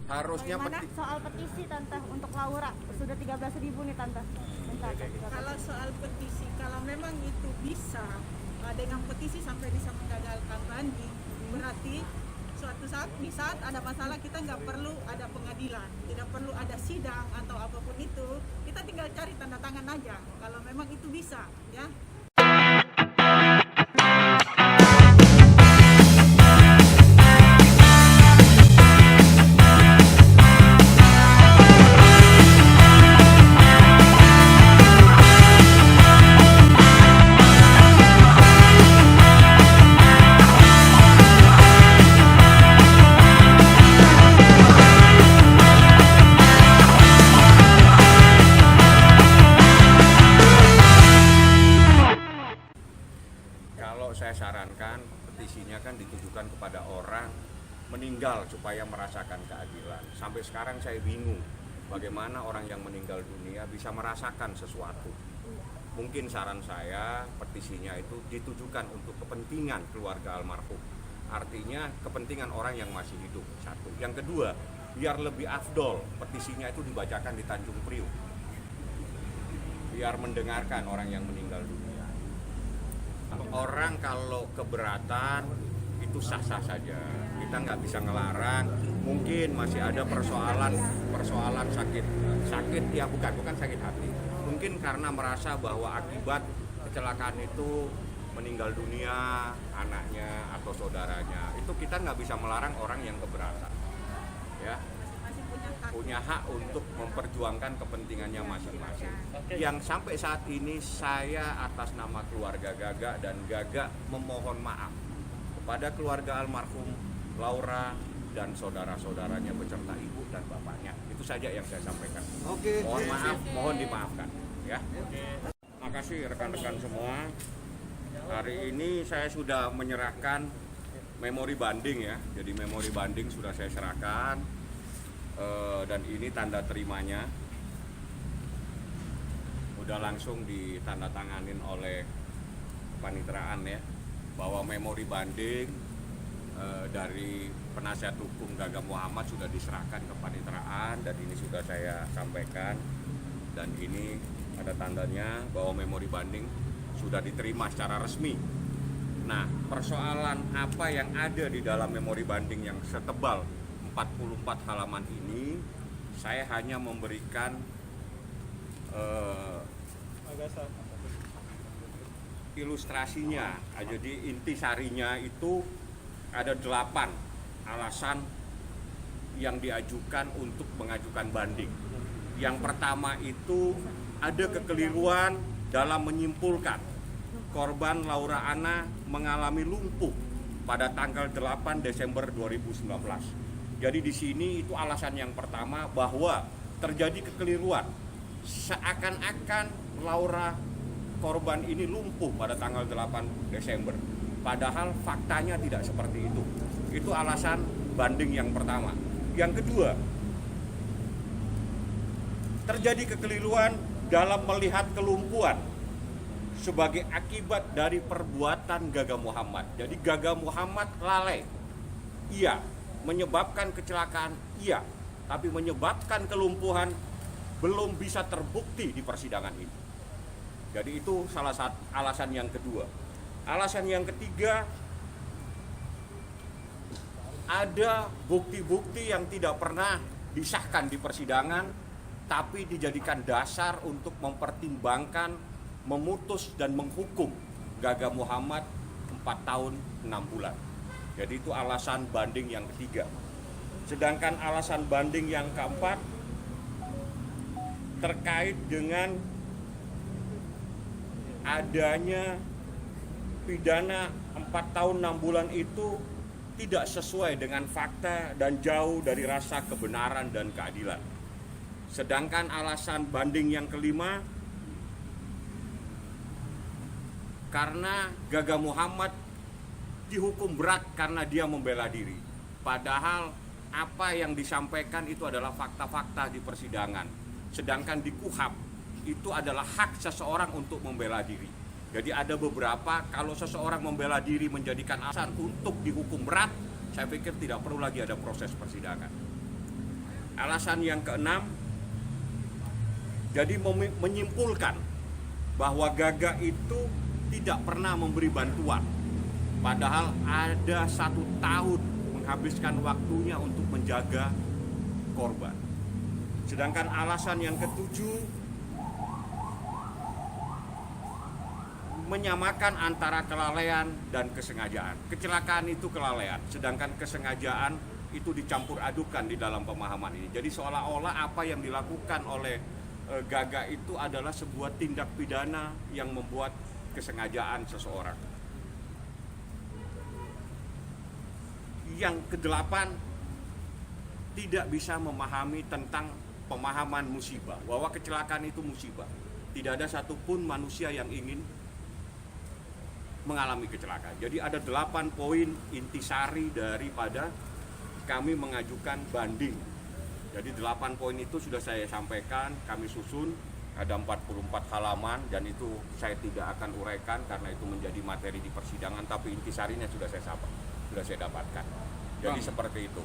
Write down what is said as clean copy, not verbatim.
Harusnya Bagaimana soal petisi Tante untuk Laura? Sudah 13.000 nih Tante. Kalau soal petisi, kalau memang itu bisa dengan petisi sampai bisa menggagalkan banding, berarti suatu saat di saat ada masalah kita nggak perlu ada pengadilan, tidak perlu ada sidang atau apapun itu, kita tinggal cari tanda tangan aja. Kalau memang itu bisa, ya. Kalau saya sarankan petisinya kan ditujukan kepada orang meninggal supaya merasakan keadilan. Sampai sekarang saya bingung bagaimana orang yang meninggal dunia bisa merasakan sesuatu. Mungkin saran saya petisinya itu ditujukan untuk kepentingan keluarga almarhum. Artinya kepentingan orang yang masih hidup, satu. Yang kedua, biar lebih afdol petisinya itu dibacakan di Tanjung Priok. Biar mendengarkan orang yang meninggal dunia. Orang kalau keberatan itu sah-sah saja, kita nggak bisa ngelarang. Mungkin masih ada persoalan sakit ya bukan sakit hati. Mungkin karena merasa bahwa akibat kecelakaan itu meninggal dunia anaknya atau saudaranya, itu kita nggak bisa melarang orang yang keberatan, ya. Punya hak untuk memperjuangkan kepentingannya masing-masing. Yang sampai saat ini saya atas nama keluarga Gaga dan Gaga memohon maaf kepada keluarga almarhum Laura dan saudara-saudaranya beserta ibu dan bapaknya. Itu saja yang saya sampaikan. Mohon maaf, mohon dimaafkan, ya. Makasih rekan-rekan semua. Hari ini saya sudah menyerahkan memori banding ya. Jadi memori banding sudah saya serahkan. Dan ini tanda terimanya udah langsung ditandatanganin oleh kepanitraan ya, bahwa memori banding dari penasihat hukum Gaga Muhammad sudah diserahkan ke kepanitraan dan ini sudah saya sampaikan, dan ini ada tandanya bahwa memori banding sudah diterima secara resmi. Nah, persoalan apa yang ada di dalam memori banding yang setebal 44 halaman ini, saya hanya memberikan ilustrasinya. Jadi intisarinya itu ada 8 alasan yang diajukan untuk mengajukan banding. Yang pertama itu ada kekeliruan dalam menyimpulkan korban Laura Anna mengalami lumpuh pada tanggal 8 Desember 2019. Jadi di sini itu alasan yang pertama, bahwa terjadi kekeliruan seakan-akan Laura korban ini lumpuh pada tanggal 8 Desember. Padahal faktanya tidak seperti itu. Itu alasan banding yang pertama. Yang kedua, terjadi kekeliruan dalam melihat kelumpuhan sebagai akibat dari perbuatan Gaga Muhammad. Jadi Gaga Muhammad lalai. Iya, menyebabkan kecelakaan, iya, tapi menyebabkan kelumpuhan belum bisa terbukti di persidangan ini. Jadi itu salah satu alasan yang kedua. Alasan yang ketiga, ada bukti-bukti yang tidak pernah disahkan di persidangan, tapi dijadikan dasar untuk mempertimbangkan, memutus dan menghukum Gaga Muhammad 4 tahun 6 bulan. Jadi itu alasan banding yang ketiga. Sedangkan alasan banding yang keempat terkait dengan adanya pidana 4 tahun 6 bulan itu tidak sesuai dengan fakta dan jauh dari rasa kebenaran dan keadilan. Sedangkan alasan banding yang kelima, karena Gaga Muhammad dihukum berat karena dia membela diri. Padahal apa yang disampaikan itu adalah fakta-fakta di persidangan. Sedangkan di KUHAP itu adalah hak seseorang untuk membela diri. Jadi ada beberapa, kalau seseorang membela diri menjadikan alasan untuk dihukum berat, saya pikir tidak perlu lagi ada proses persidangan. Alasan yang keenam, jadi menyimpulkan bahwa Gaga itu tidak pernah memberi bantuan, padahal ada 1 tahun menghabiskan waktunya untuk menjaga korban. Sedangkan alasan yang ketujuh, menyamakan antara kelalaian dan kesengajaan. Kecelakaan itu kelalaian, sedangkan kesengajaan itu dicampur adukan di dalam pemahaman ini. Jadi seolah-olah apa yang dilakukan oleh Gaga itu adalah sebuah tindak pidana yang membuat kesengajaan seseorang. Yang kedelapan, tidak bisa memahami tentang pemahaman musibah, bahwa kecelakaan itu musibah. Tidak ada satupun manusia yang ingin mengalami kecelakaan. Jadi ada 8 poin intisari daripada kami mengajukan banding. Jadi 8 poin itu sudah saya sampaikan, kami susun, ada 44 halaman, dan itu saya tidak akan uraikan karena itu menjadi materi di persidangan, tapi intisarinya sudah saya dapatkan. Jadi seperti itu.